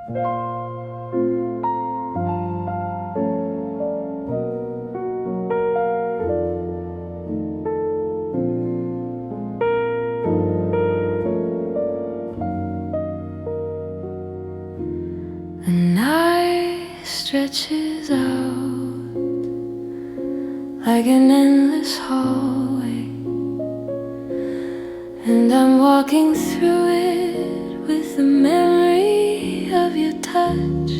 The night stretches out like an endless hallway, and I'm walking through it with the memory of your touch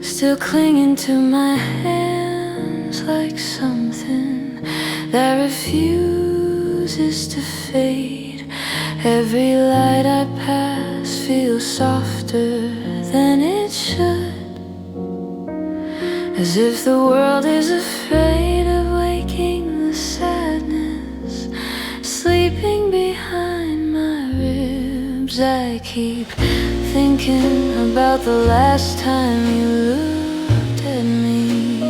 still clinging to my hands like something that refuses to fade. Every light I pass feels softer than it should, as if the world is afraid of waking the sadness sleeping behind my ribs. I keep thinking about the last time you looked at me,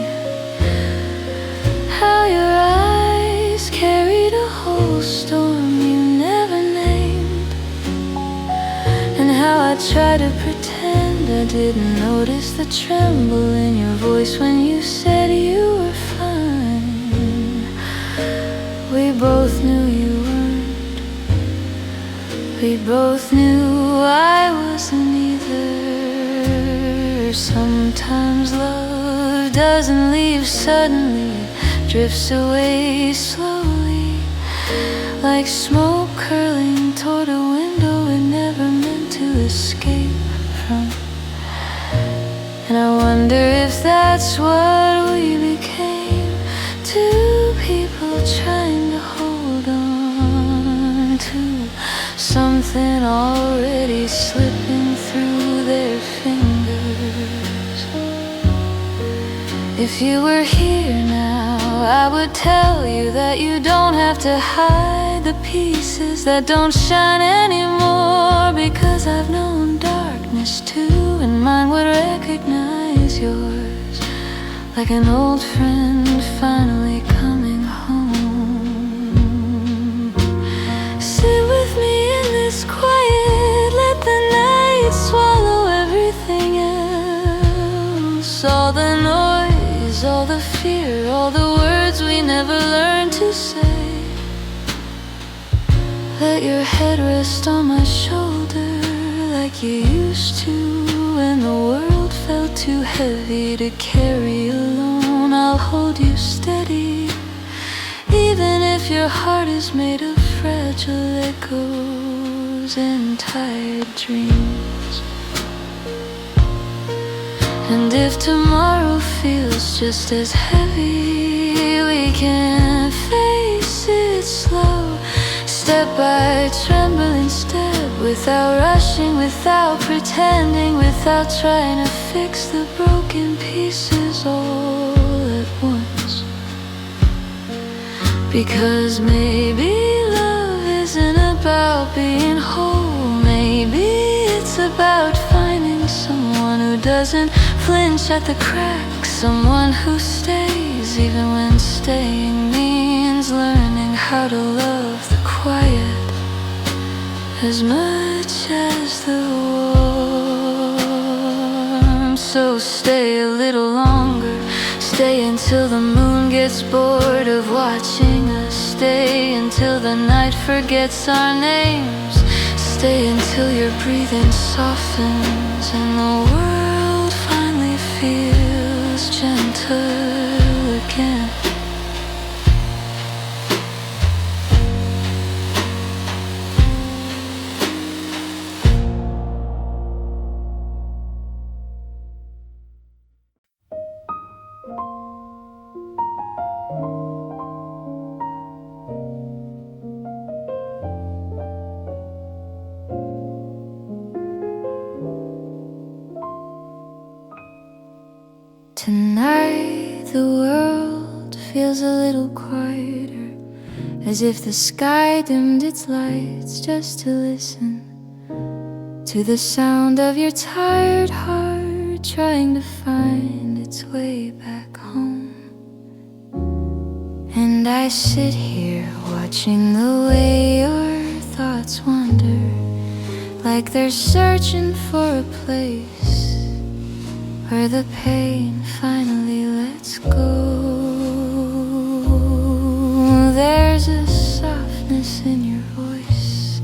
how your eyes carried a whole storm you never named, and how I tried to pretend I didn't notice the tremble in your voice when you said you were fine. We both knew you weren't. We both knew I wasn't either. Sometimes love doesn't leave suddenly, it drifts away slowly, like smoke curling toward a window it never meant to escape from. And I wonder if that's what we became, two people trying to hold on to something already slipping through their fingers. If you were here now, I would tell you that you don't have to hide the pieces that don't shine anymore, because I've known darkness too, and mine would recognize yours like an old friend finally coming home. Sit with me in this quiet, let the night swallow everything else, all the noise, all the fear, all the words we never learned to say. Let your head rest on my shoulder like you used to when the world felt too heavy to carry alone. I'll hold you steady, even if your heart is made of fragile echoes and tired dreams. And if tomorrow feels just as heavy, we can face it slow, step by trembling step, without rushing, without pretending, without trying to fix the broken pieces all at once. Because maybe love isn't about being whole, maybe it's about finding someone who doesn't flinch at the cracks, someone who stays even when staying means learning how to love the quiet as much as the warm. So stay a little longer, stay until the moon gets bored of watching us, stay until the night forgets our names, stay until your breathing softens and the world finally feels gentle again. Tonight the world feels a little quieter, as if the sky dimmed its lights just to listen to the sound of your tired heart trying to find its way back home. And I sit here watching the way your thoughts wander, like they're searching for a place where the pain finally lets go. There's a softness in your voice,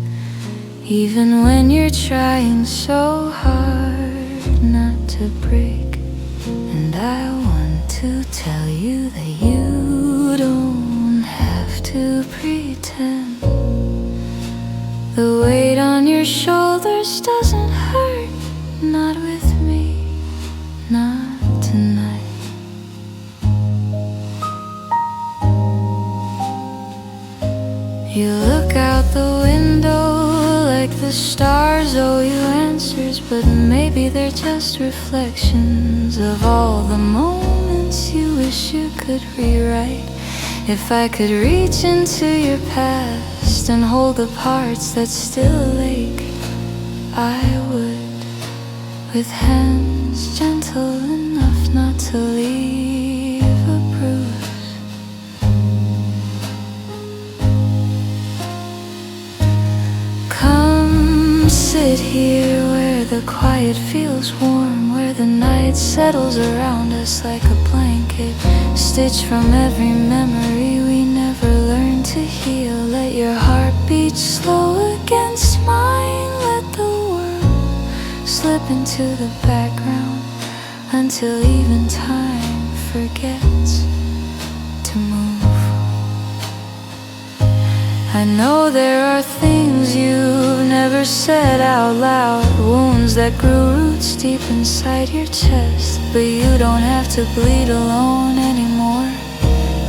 even when you're trying so hard not to break. And I want to tell you that you don't have to pretend. The weight on your shoulders doesn't hurt, not with me, not tonight. You look out the window like the stars owe you answers, but maybe they're just reflections of all the moments you wish you could rewrite. If I could reach into your past and hold the parts that still ache, I would, with hands gentle enough not to leave a bruise. Come sit here where the quiet feels warm, where the night settles around us like a blanket, stitched from every memory we never learned to heal. Let your heart beat slow against mine. Let the world slip into the background until even time forgets to move. I know there are things you've never said out loud, wounds that grew roots deep inside your chest, but you don't have to bleed alone anymore.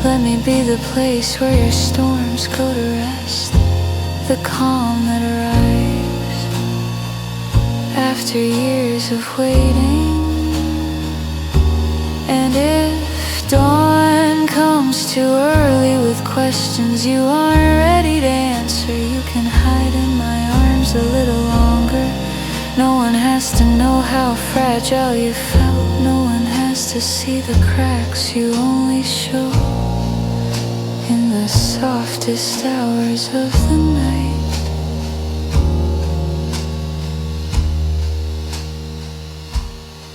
Let me be the place where your storms go to rest, the calm that arrives after years of waiting. And if dawn comes too early with questions you aren't ready to answer, you can hide in my arms a little longer. No one has to know how fragile you felt. No one has to see the cracks you only show in the softest hours of the night.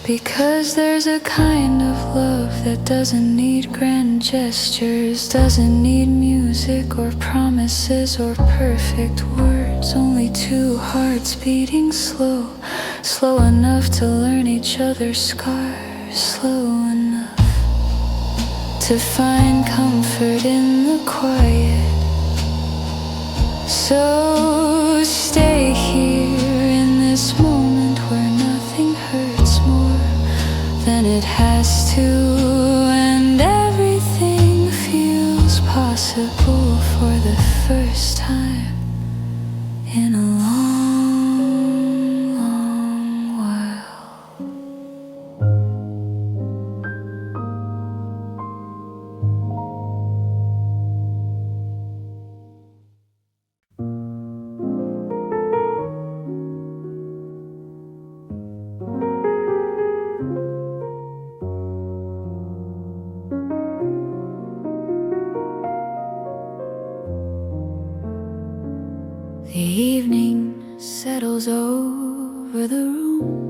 Because there's a kind of love that doesn't need grand gestures, doesn't need music or promises or perfect words. Only two hearts beating slow, slow enough to learn each other's scars, slow enough to find comfort in the quiet. So stay here in this moment where nothing hurts more than it has to, and everything feels possible for the first time in a long, long while. The evening settles over the room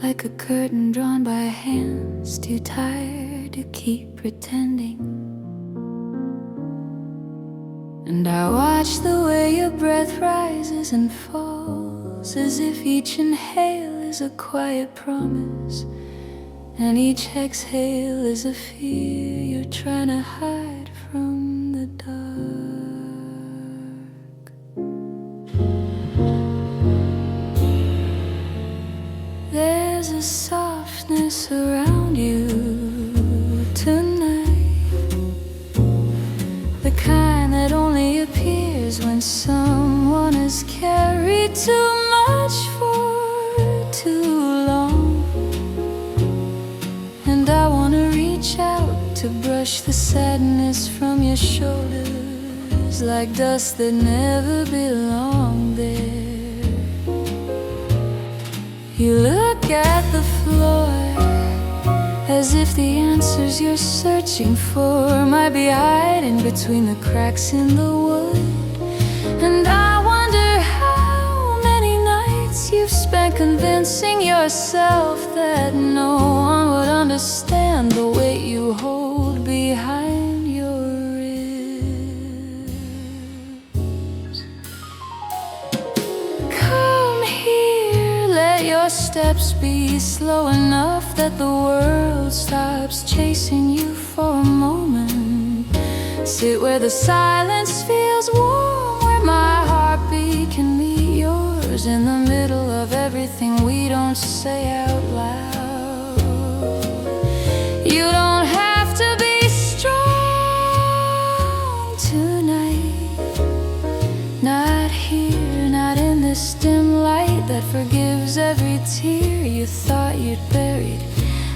like a curtain drawn by hands too tired to keep pretending. And I watch the way your breath rises and falls, as if each inhale is a quiet promise, and each exhale is a fear you're trying to hide from the dark. There's a softness around you tonight, the kind that only appears when someone has carried too much for too long. And I wanna reach out to brush the sadness from your shoulders, like dust that never belonged there. You look at the floor as if the answers you're searching for might be hiding between the cracks in the wood. And I wonder how spent convincing yourself that no one would understand the weight you hold behind your ribs. Come here, let your steps be slow enough that the world stops chasing you for a moment. Sit where the silence feels warm, where my heartbeat can meet yours, in the middle of everything we don't say out loud. You don't have to be strong tonight, not here, not in this dim light that forgives every tear you thought you'd buried.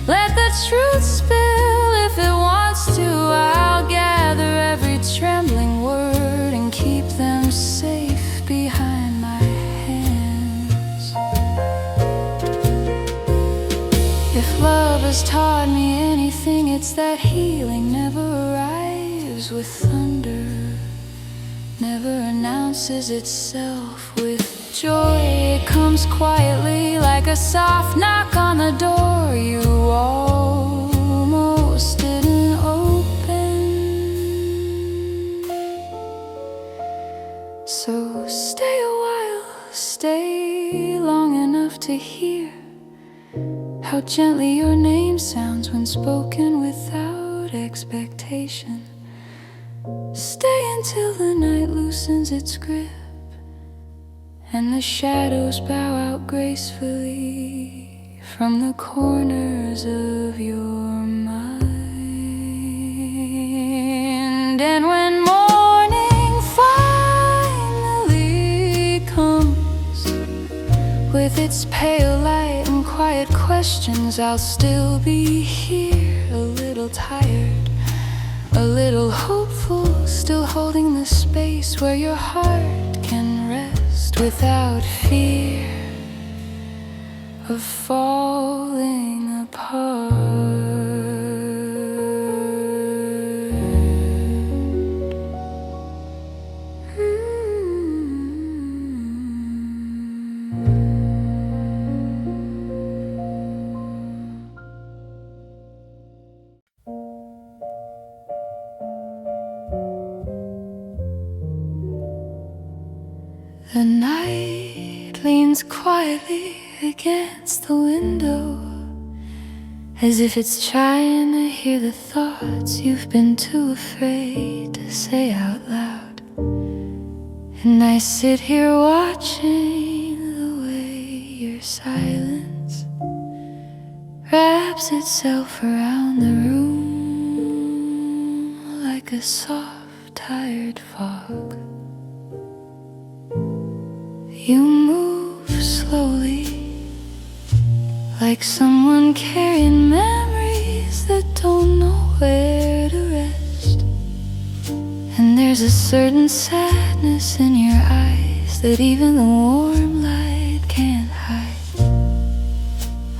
Let the truth spill if it wants to. I'll gather every trembling word and keep them safe behind my hands. If love has taught me anything, it's that healing never arrives with thunder, never announces itself with joy. It comes quietly like a soft knock on the door you almost didn't open. So stay a while, stay long enough to hear how gently your name sounds when spoken without expectation. Stay until the night loosens its grip and the shadows bow out gracefully from the corners of your mind. And when morning finally comes, with its pale light and quiet questions, I'll still be here, a little tired, a little hopeful, still holding the space where your heart can rest without fear of falling apart. The night leans quietly against the window, as if it's trying to hear the thoughts you've been too afraid to say out loud. And I sit here watching the way your silence wraps itself around the room like a soft, tired fog. You move slowly, like someone carrying memories that don't know where to rest. And there's a certain sadness in your eyes that even the warm light can't hide.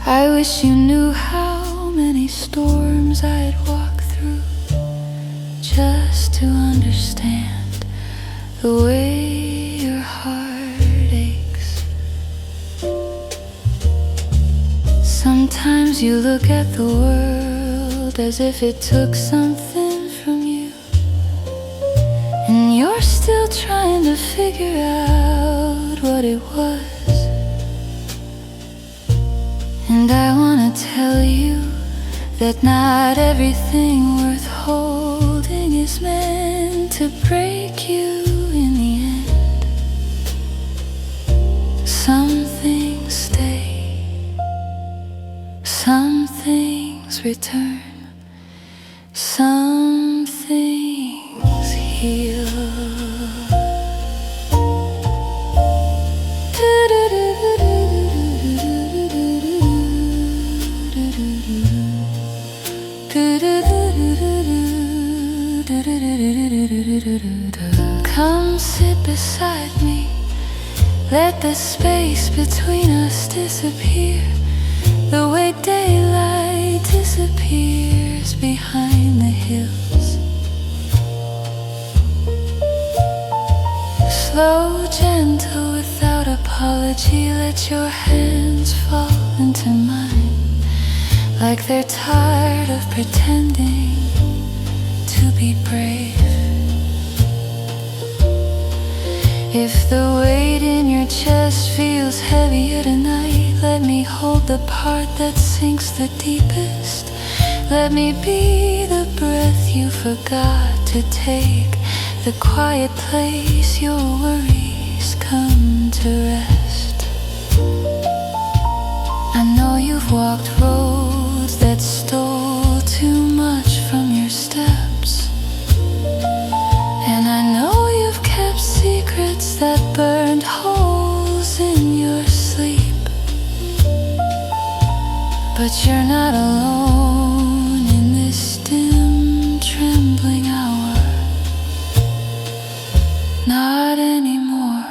I wish you knew how many storms I'd walk through just to understand the way your heart aches. Sometimes you look at the world as if it took something from you, and you're still trying to figure out what it was. And I wanna tell you that not everything worth holding is meant to break you in the end. Some things stay, some things return, some things heal. Come sit beside me, let the space between us disappear, the way daylight disappears behind the hills. Slow, gentle, without a pause. apology, let your hands fall into mine, like they're tired of pretending to be brave. If the weight in your chest feels heavier tonight, let me hold the part that sinks the deepest. Let me be the breath you forgot to take, the quiet place your worries come to rest. I know you've walked roads that stole too much from your steps, and I know you've kept secrets that burned holes in your sleep. But you're not alone in this dim, trembling hour. Not anymore.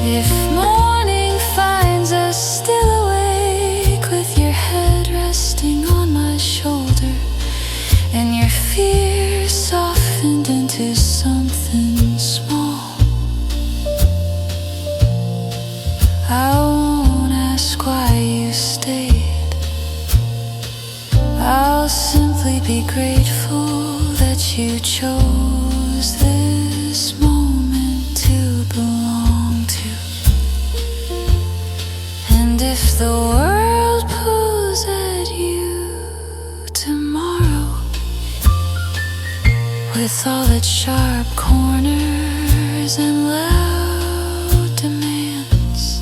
If morning finds us still awake, with your head resting on my shoulder, and your fear softened into something small, I won't ask why you stayed. I'll simply be grateful that you chose this moment to belong to. And if the world pulls at you tomorrow, with all its sharp corners and loud demands,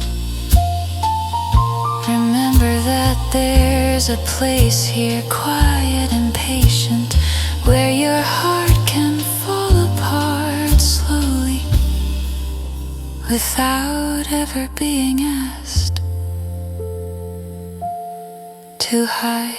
remember that there's a place here, quiet and patient, where your heart can fall apart slowly, without ever being asked to hide.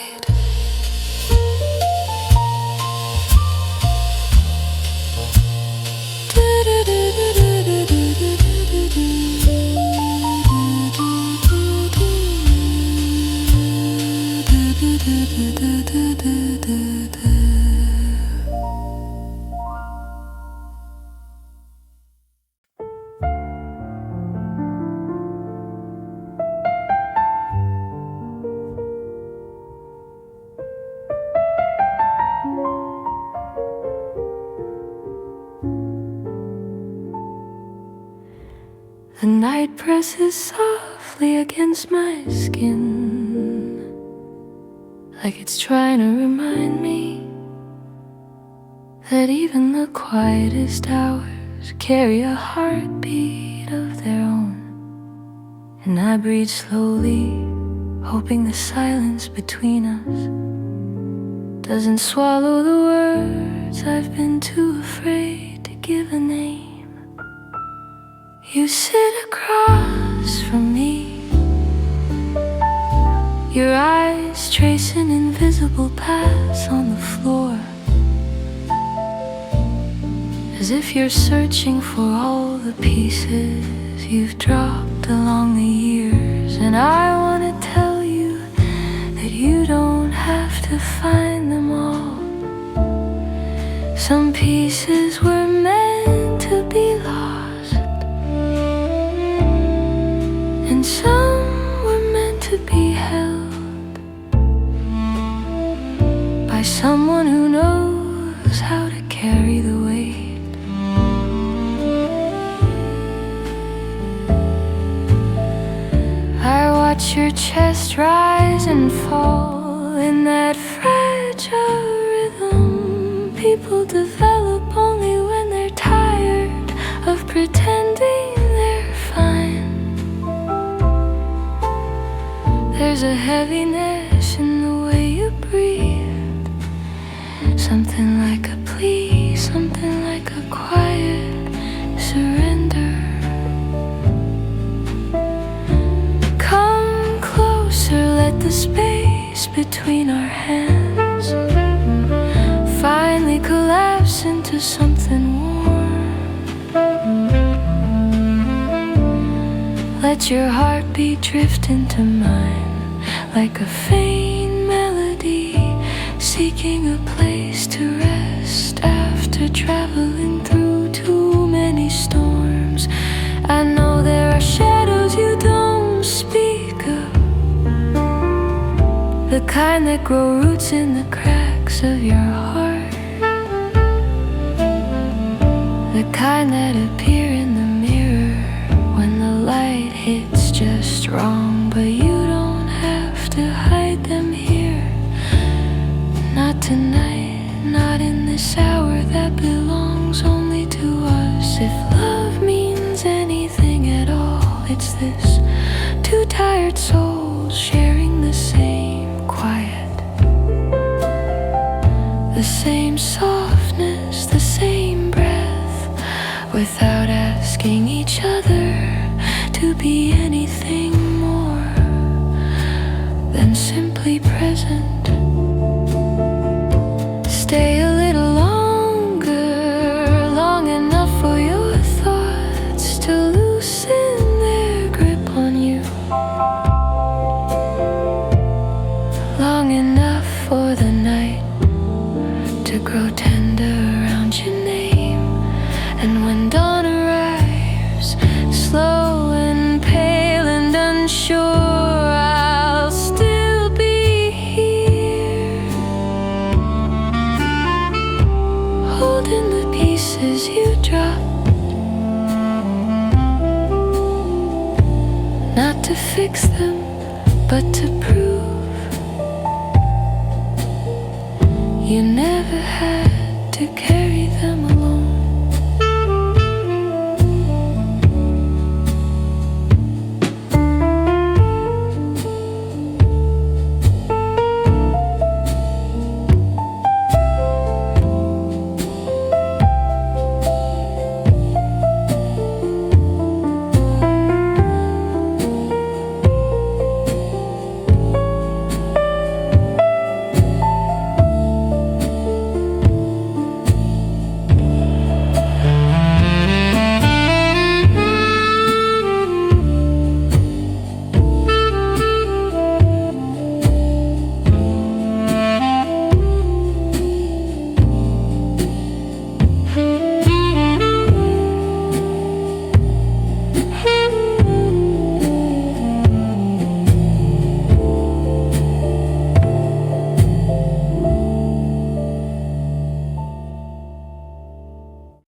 The night presses softly against my skin, like it's trying to remind me that even the quietest hours carry a heartbeat of their own. And I breathe slowly, hoping the silence between us doesn't swallow the words I've been too afraid to give a name. You sit across from me, your eyes tracing invisible paths on the floor, as if you're searching for all the pieces you've dropped along the years. And I wanna tell you that you don't have to find them all. Some pieces were meant to be lost, and some were meant to be held by someone who knows how to carry the weight. I watch your chest rise and fall in that fragile rhythm people develop only when they're tired of pretending they're fine. There's a heaviness in the way you breathe, something like a plea, something like a quiet surrender. Come closer, let the space between our hands finally collapse into something warm. Let your heartbeat drift into mine, like a faint melody seeking a place to rest kind that grow roots in the cracks of your heart, the kind that appear in the mirror when the light hits just wrong. But you don't have to hide them here, not tonight, not in this hour that belongs only to us. If love means anything at all, it's this: two tired souls sharing the same quiet, the same softness, the same breath, without asking each other to be anything more than simply present. Stay a little longer, long enough for your thoughts to loosen their grip on you, long enough for the night to grow tender around your name. And when dawn arrives, slow and pale and unsure, I'll still be here, holding the pieces you dropped, not to fix them, but to prove you never had